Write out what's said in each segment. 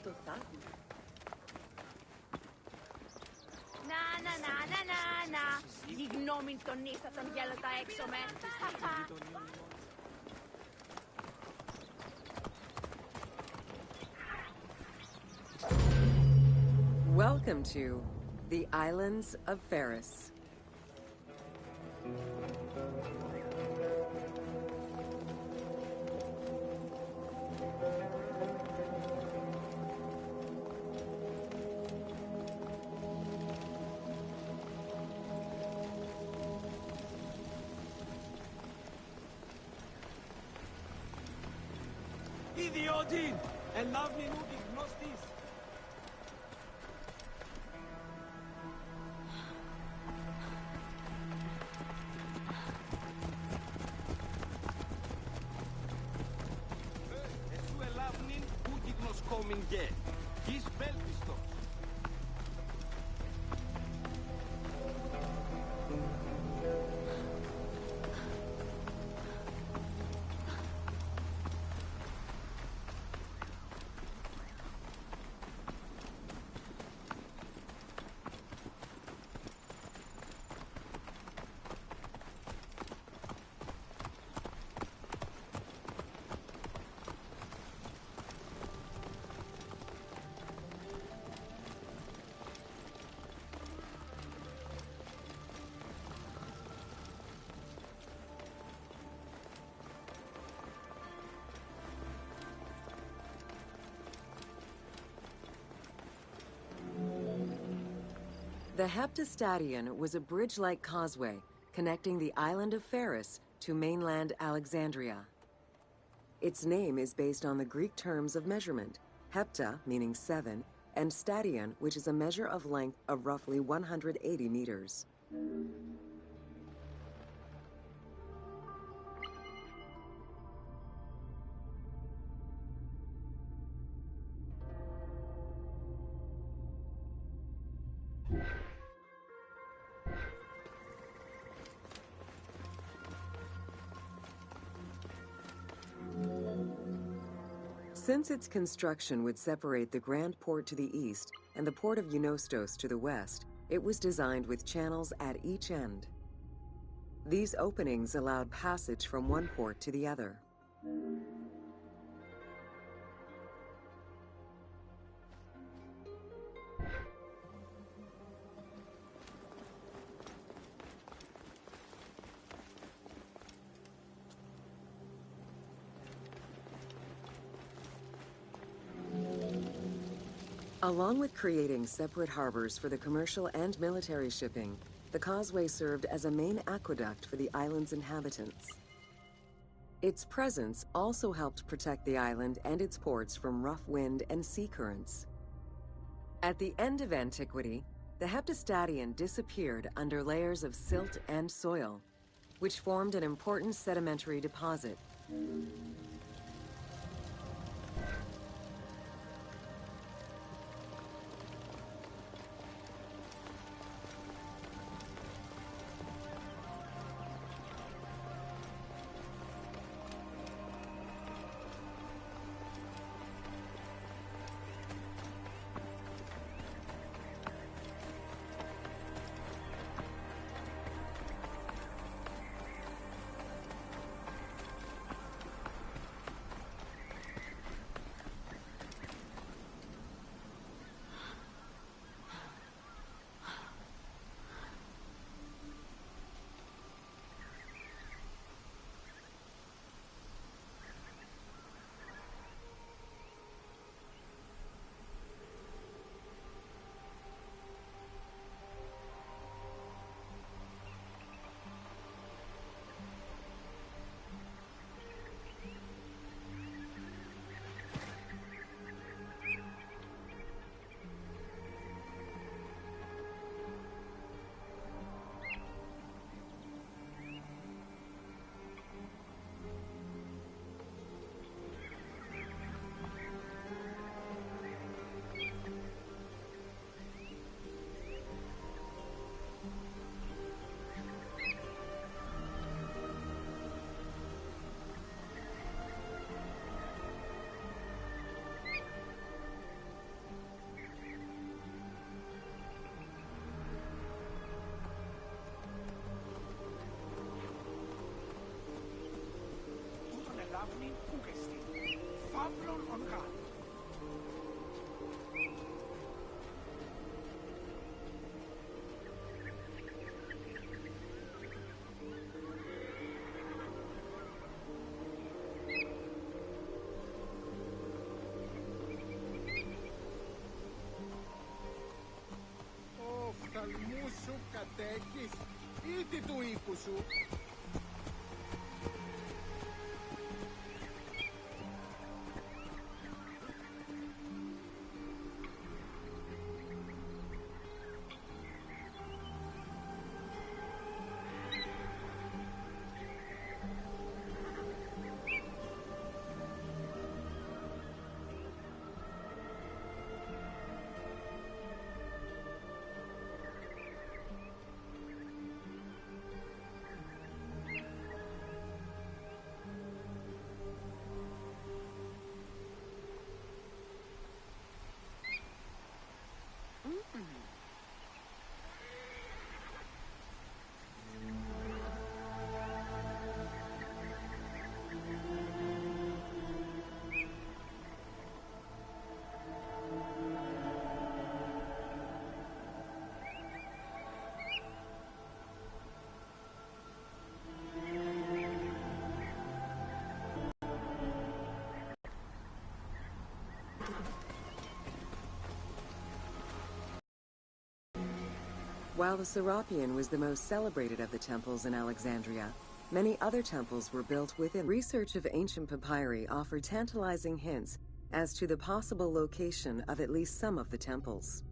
Να. Γιγνώμην τον ίστα τον γέλα τα έξω με. Welcome to the Islands of Ferris. Ιδιότην! Ελάβνη νου τη γνώστης! Εσού ελάβνην ούκη γνωσκόμην γε. Γης βέλτιστος. The Heptastadion was a bridge-like causeway connecting the island of Ferris to mainland Alexandria. Its name is based on the Greek terms of measurement, hepta, meaning 7, and stadion, which is a measure of length of roughly 180 meters. Since its construction would separate the Grand Port to the east and the port of Eunostos to the west, it was designed with channels at each end. These openings allowed passage from one port to the other. Along with creating separate harbors for the commercial and military shipping, the causeway served as a main aqueduct for the island's inhabitants. Its presence also helped protect the island and its ports from rough wind and sea currents. At the end of antiquity, the Heptastadion disappeared under layers of silt and soil, which formed an important sedimentary deposit. αντέχεις ή τι του οίκου σου? While the Serapeum was the most celebrated of the temples in Alexandria, many other temples were built within. Research of ancient papyri offered tantalizing hints as to the possible location of at least some of the temples.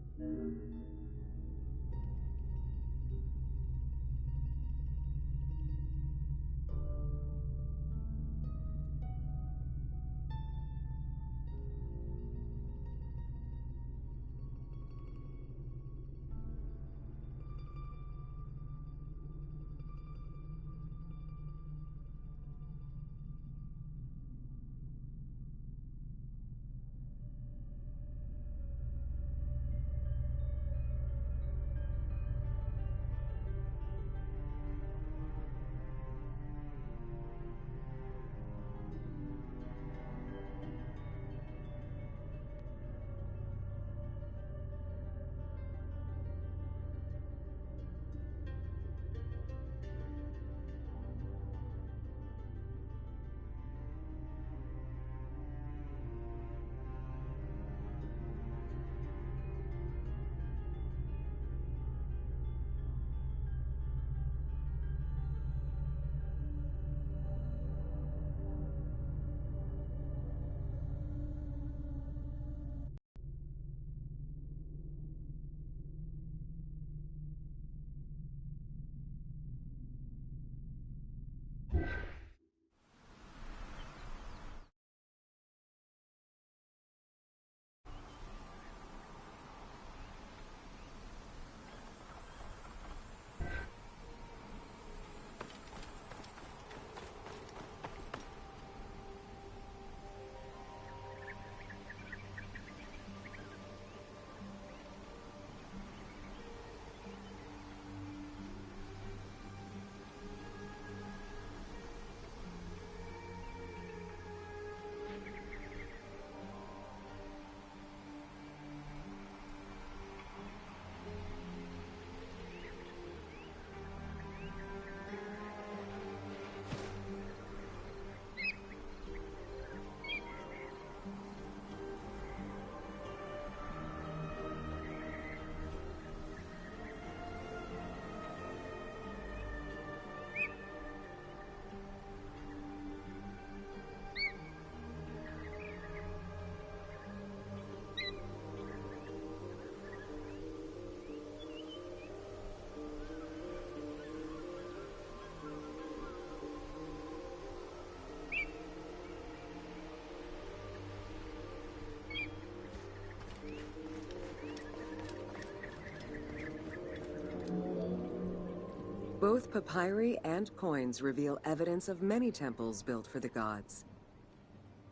Both papyri and coins reveal evidence of many temples built for the gods.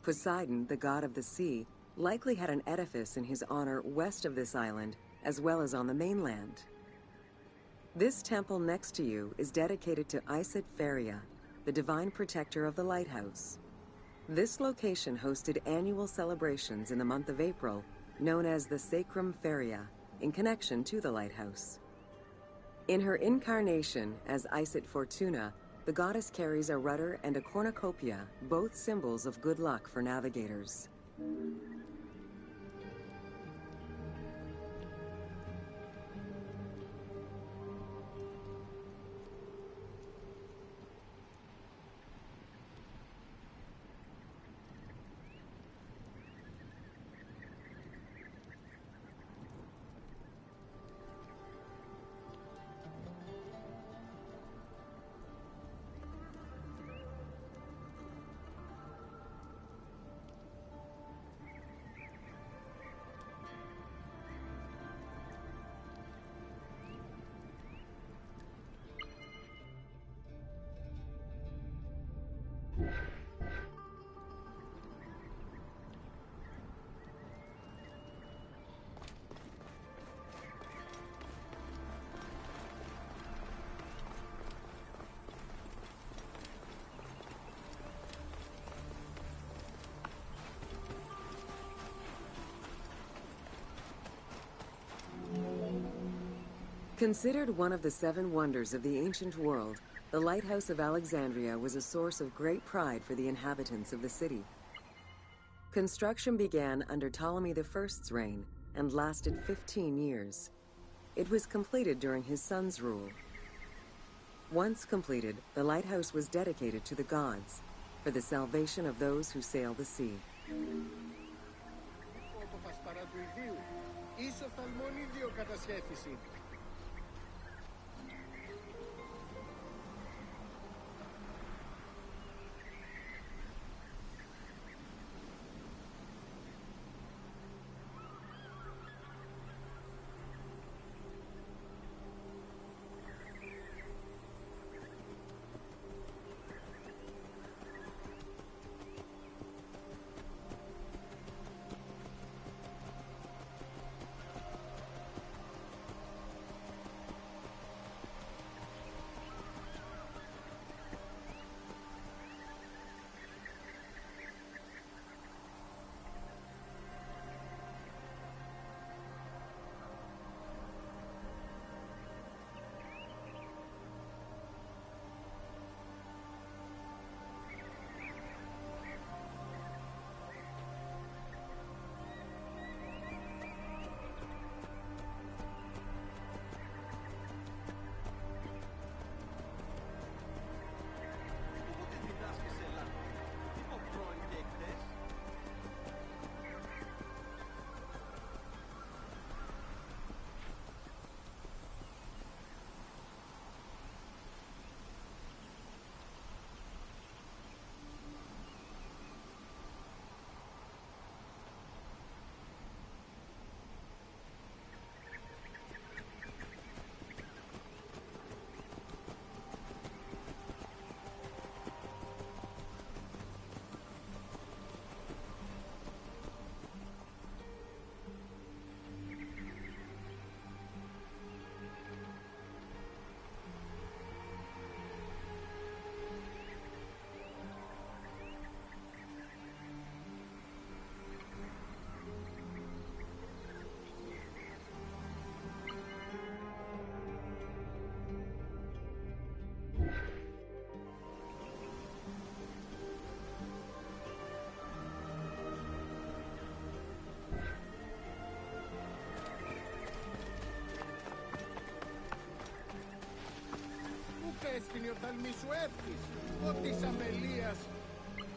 Poseidon, the god of the sea, likely had an edifice in his honor west of this island, as well as on the mainland. This temple next to you is dedicated to Isis Feria, the divine protector of the lighthouse. This location hosted annual celebrations in the month of April, known as the Sacrum Feria, in connection to the lighthouse. In her incarnation as Isis Fortuna, the goddess carries a rudder and a cornucopia, both symbols of good luck for navigators. Considered one of the seven wonders of the ancient world, the Lighthouse of Alexandria was a source of great pride for the inhabitants of the city. Construction began under Ptolemy I's reign and lasted 15 years. It was completed during his son's rule. Once completed, the lighthouse was dedicated to the gods for the salvation of those who sail the sea.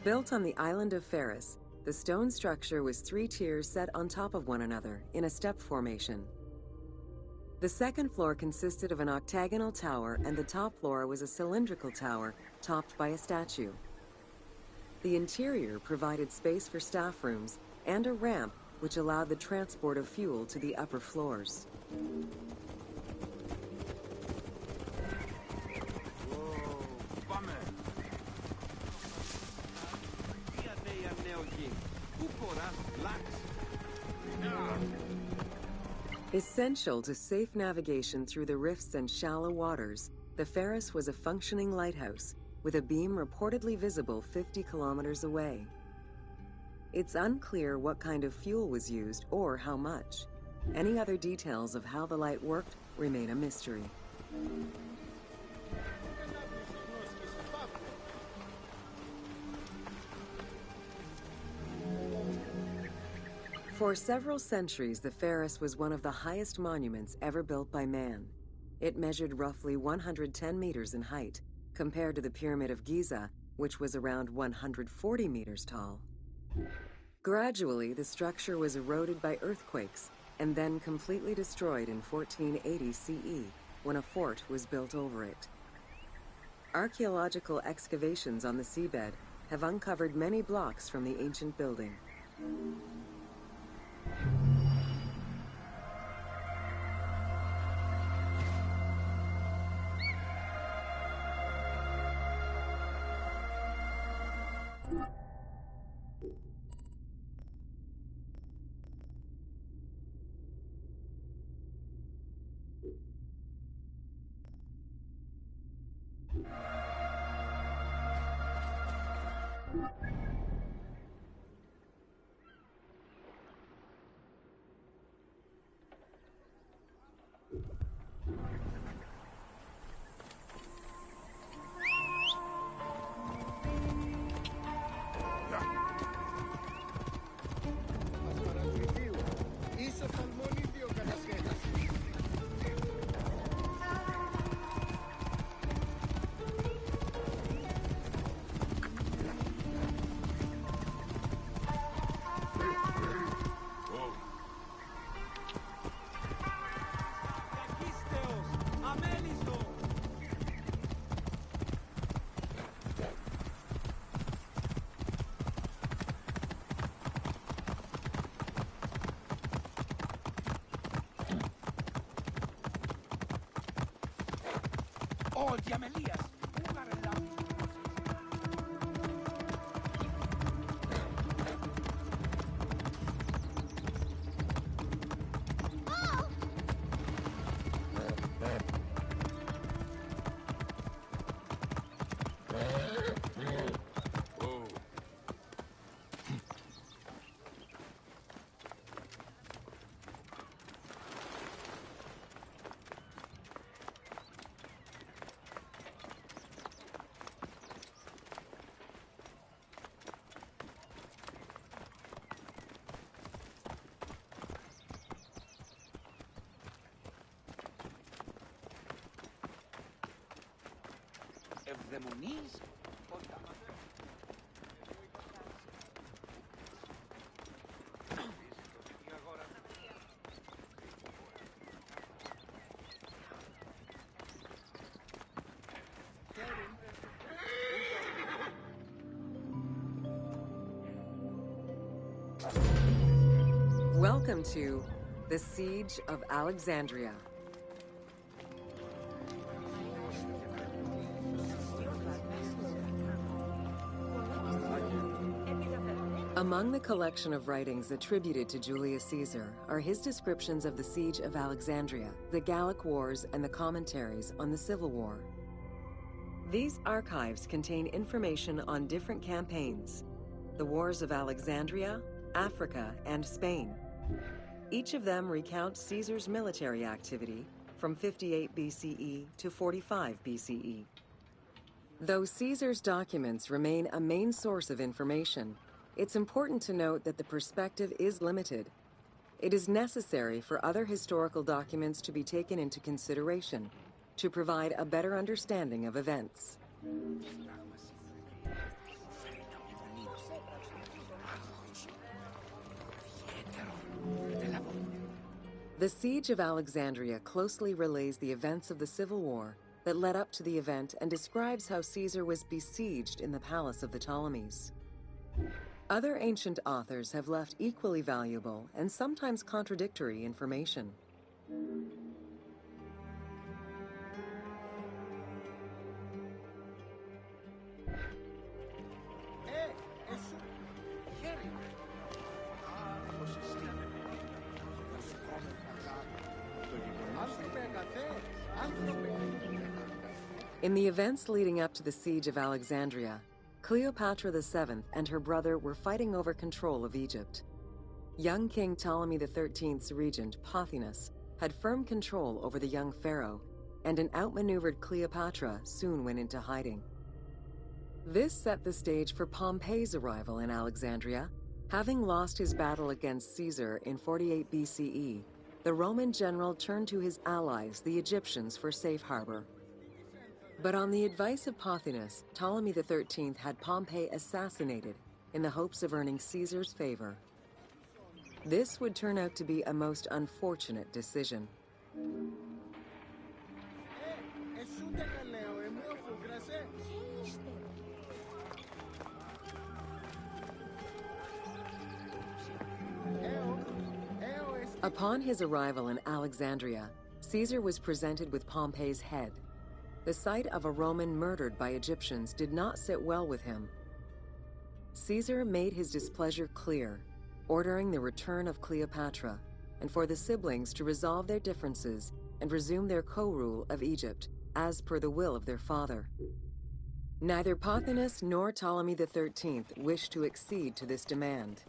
Built on the island of Pharos, the stone structure was 3 tiers set on top of one another in a step formation. The second floor consisted of an octagonal tower, and the top floor was a cylindrical tower topped by a statue. The interior provided space for staff rooms and a ramp which allowed the transport of fuel to the upper floors. Essential to safe navigation through the rifts and shallow waters, the Pharos was a functioning lighthouse with a beam reportedly visible 50 kilometers away. It's unclear what kind of fuel was used or how much. Any other details of how the light worked remain a mystery. For several centuries, the Pharos was one of the highest monuments ever built by man. It measured roughly 110 meters in height, compared to the Pyramid of Giza, which was around 140 meters tall. Gradually, the structure was eroded by earthquakes and then completely destroyed in 1480 CE, when a fort was built over it. Archaeological excavations on the seabed have uncovered many blocks from the ancient building. Oh, διαμελίας! Πού γαρελά! Ευδαιμονείς, όντα. Welcome to the Siege of Alexandria. Among the collection of writings attributed to Julius Caesar are his descriptions of the Siege of Alexandria, the Gallic Wars, and the commentaries on the Civil War. These archives contain information on different campaigns, the Wars of Alexandria, Africa, and Spain. Each of them recounts Caesar's military activity from 58 BCE to 45 BCE. Though Caesar's documents remain a main source of information, it's important to note that the perspective is limited. It is necessary for other historical documents to be taken into consideration to provide a better understanding of events. The Siege of Alexandria closely relays the events of the Civil War that led up to the event and describes how Caesar was besieged in the palace of the Ptolemies. Other ancient authors have left equally valuable and sometimes contradictory information. In the events leading up to the Siege of Alexandria, Cleopatra VII and her brother were fighting over control of Egypt. Young King Ptolemy XIII's regent, Pothinus, had firm control over the young pharaoh, and an outmaneuvered Cleopatra soon went into hiding. This set the stage for Pompey's arrival in Alexandria. Having lost his battle against Caesar in 48 BCE, the Roman general turned to his allies, the Egyptians, for safe harbor. But on the advice of Pothinus, Ptolemy XIII had Pompey assassinated in the hopes of earning Caesar's favor. This would turn out to be a most unfortunate decision. Upon his arrival in Alexandria, Caesar was presented with Pompey's head. The sight of a Roman murdered by Egyptians did not sit well with him. Caesar made his displeasure clear, ordering the return of Cleopatra, and for the siblings to resolve their differences and resume their co-rule of Egypt, as per the will of their father. Neither Pothinus nor Ptolemy XIII wished to accede to this demand.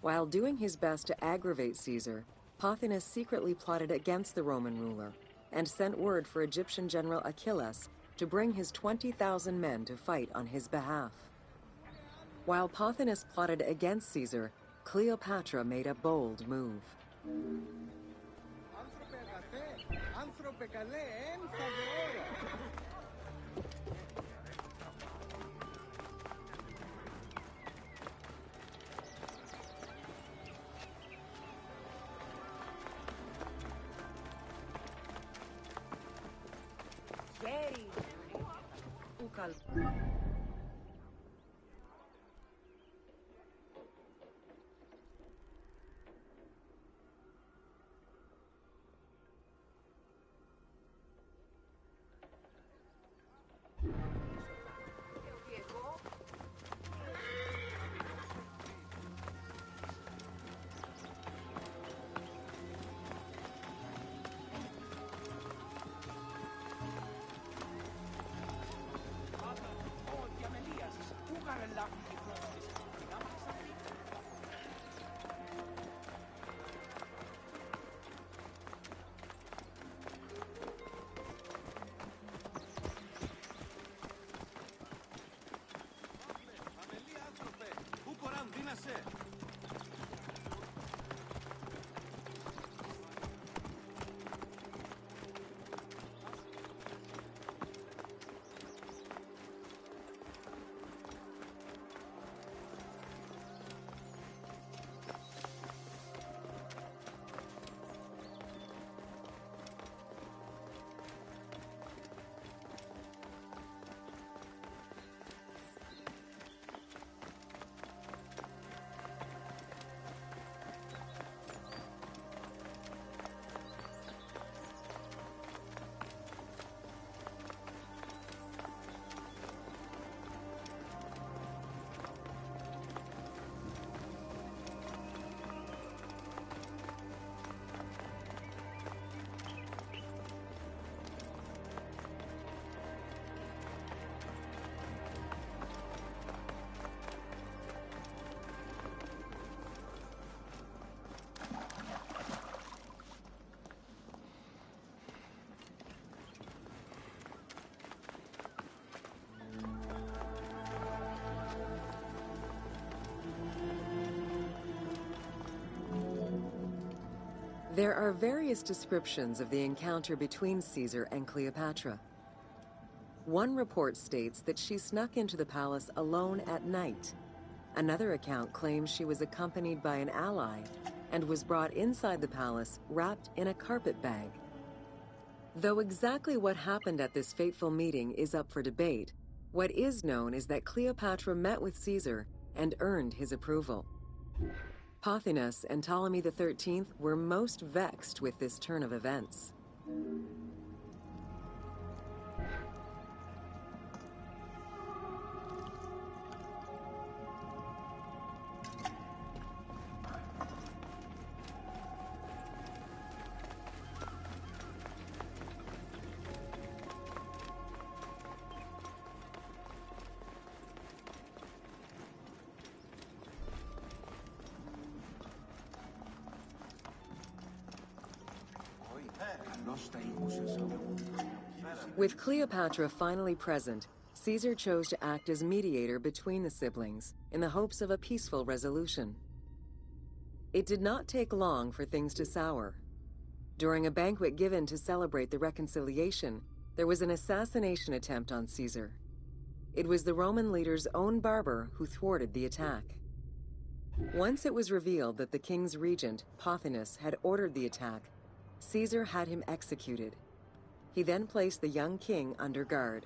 While doing his best to aggravate Caesar, Pothinus secretly plotted against the Roman ruler and sent word for Egyptian General Achilles to bring his 20,000 men to fight on his behalf. While Pothinus plotted against Caesar, Cleopatra made a bold move. There are various descriptions of the encounter between Caesar and Cleopatra. One report states that she snuck into the palace alone at night. Another account claims she was accompanied by an ally and was brought inside the palace wrapped in a carpet bag. Though exactly what happened at this fateful meeting is up for debate, what is known is that Cleopatra met with Caesar and earned his approval. Pothinus and Ptolemy XIII were most vexed with this turn of events. With Cleopatra finally present, Caesar chose to act as mediator between the siblings in the hopes of a peaceful resolution. It did not take long for things to sour. During a banquet given to celebrate the reconciliation, there was an assassination attempt on Caesar. It was the Roman leader's own barber who thwarted the attack. Once it was revealed that the king's regent, Pothinus, had ordered the attack, Caesar had him executed. He then placed the young king under guard.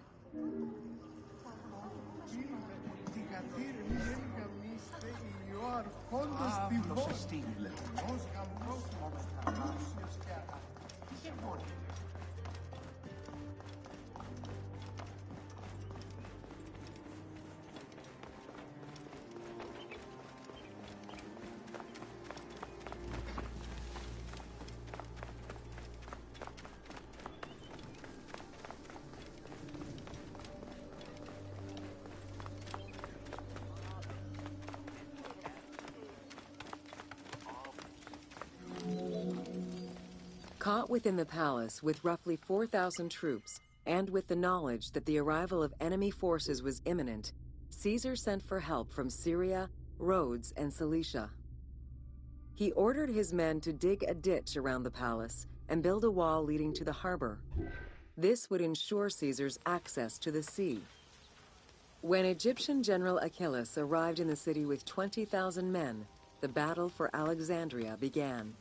Caught within the palace with roughly 4,000 troops, and with the knowledge that the arrival of enemy forces was imminent, Caesar sent for help from Syria, Rhodes, and Cilicia. He ordered his men to dig a ditch around the palace and build a wall leading to the harbor. This would ensure Caesar's access to the sea. When Egyptian General Achillas arrived in the city with 20,000 men, the battle for Alexandria began.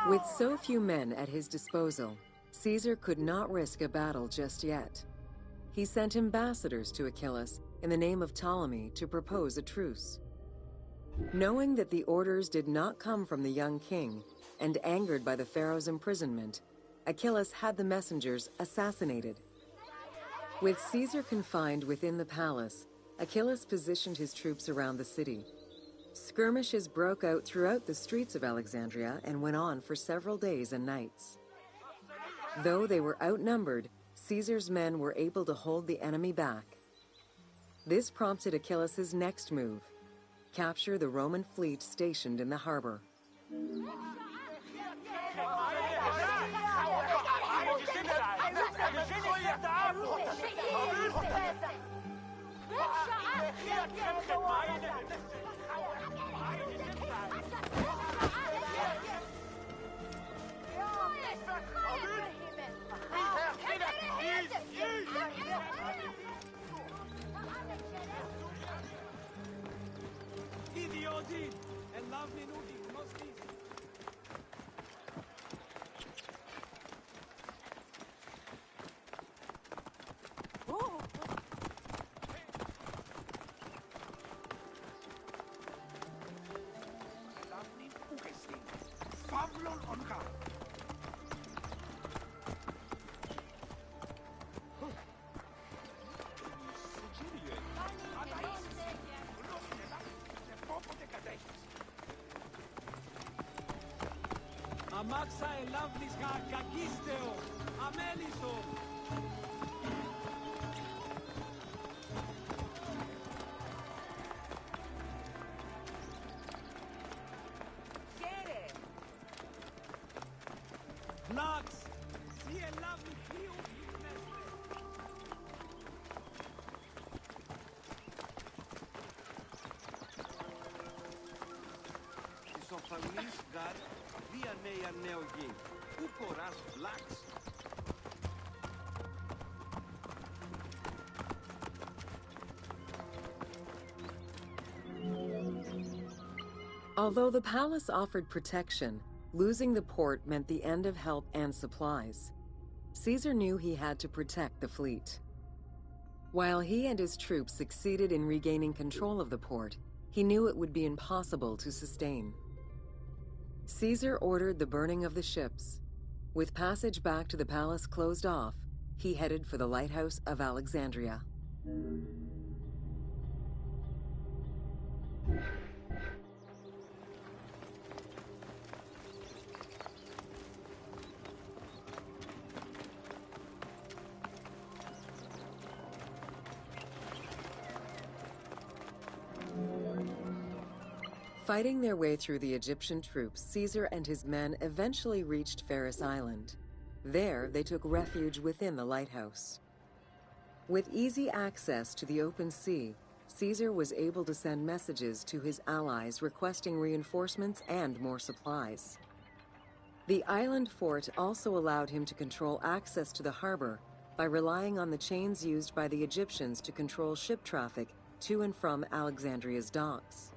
With so few men at his disposal, Caesar could not risk a battle just yet. He sent ambassadors to Achillas in the name of Ptolemy to propose a truce. Knowing that the orders did not come from the young king, and angered by the pharaoh's imprisonment, Achillas had the messengers assassinated. With Caesar confined within the palace, Achillas positioned his troops around the city. Skirmishes broke out throughout the streets of Alexandria and went on for several days and nights. Though they were outnumbered, Caesar's men were able to hold the enemy back. This prompted Achillas' next move: capture the Roman fleet stationed in the harbor. Maxa elaflis kakisteo, ameliso. Χαίρε! Vlax, si elaflis hiu gymneste. Ισοφανής γαρ, δια νέα νεογή. Πού κοράς Vlax. Although the palace offered protection, losing the port meant the end of help and supplies. Caesar knew he had to protect the fleet. While he and his troops succeeded in regaining control of the port, he knew it would be impossible to sustain. Caesar ordered the burning of the ships. With passage back to the palace closed off, he headed for the lighthouse of Alexandria. Fighting their way through the Egyptian troops, Caesar and his men eventually reached Pharis Island. There, they took refuge within the lighthouse. With easy access to the open sea, Caesar was able to send messages to his allies requesting reinforcements and more supplies. The island fort also allowed him to control access to the harbor by relying on the chains used by the Egyptians to control ship traffic to and from Alexandria's docks.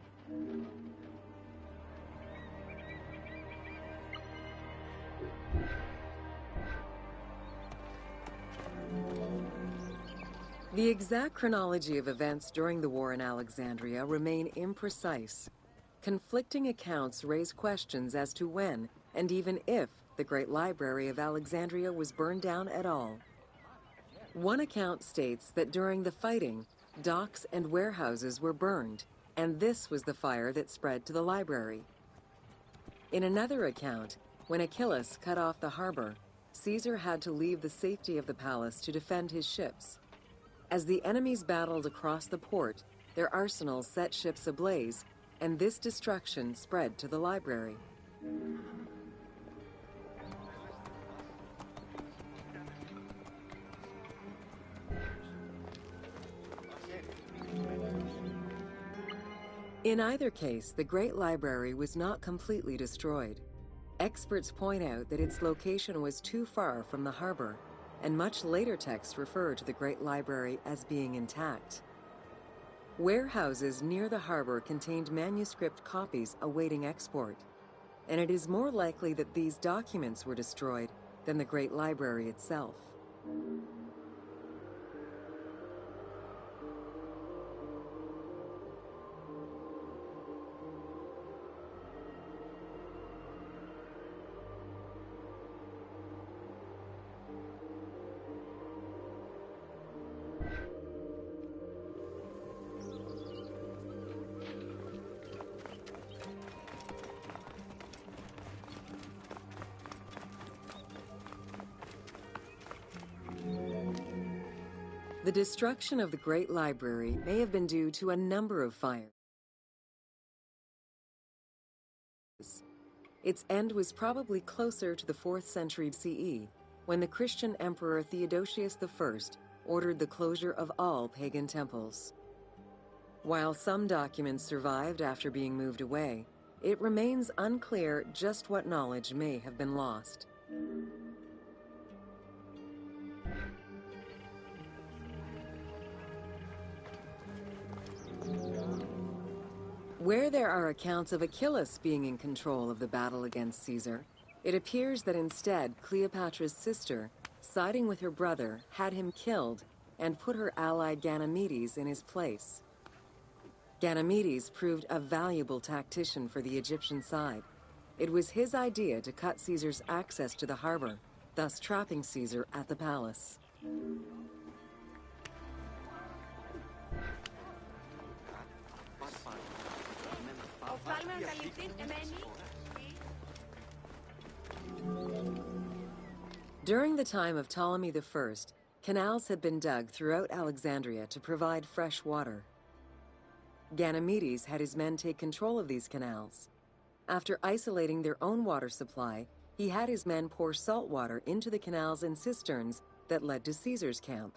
The exact chronology of events during the war in Alexandria remain imprecise. Conflicting accounts raise questions as to when, and even if, the Great Library of Alexandria was burned down at all. One account states that during the fighting, docks and warehouses were burned, and this was the fire that spread to the library. In another account, when Achilles cut off the harbor, Caesar had to leave the safety of the palace to defend his ships. As the enemies battled across the port, their arsenals set ships ablaze, and this destruction spread to the library. In either case, the Great Library was not completely destroyed. Experts point out that its location was too far from the harbor, and much later texts refer to the Great Library as being intact. Warehouses near the harbor contained manuscript copies awaiting export, and it is more likely that these documents were destroyed than the Great Library itself. The destruction of the Great Library may have been due to a number of fires. Its end was probably closer to the 4th century CE, when the Christian Emperor Theodosius I ordered the closure of all pagan temples. While some documents survived after being moved away, it remains unclear just what knowledge may have been lost. Where there are accounts of Achilles being in control of the battle against Caesar, it appears that instead Cleopatra's sister, siding with her brother, had him killed and put her ally Ganymedes in his place. Ganymedes proved a valuable tactician for the Egyptian side. It was his idea to cut Caesar's access to the harbor, thus trapping Caesar at the palace. Οφθάλμενο καλυφθήν εμένη. During the time of Ptolemy I, canals had been dug throughout Alexandria to provide fresh water. Ganymedes had his men take control of these canals. After isolating their own water supply, he had his men pour salt water into the canals and cisterns that led to Caesar's camp.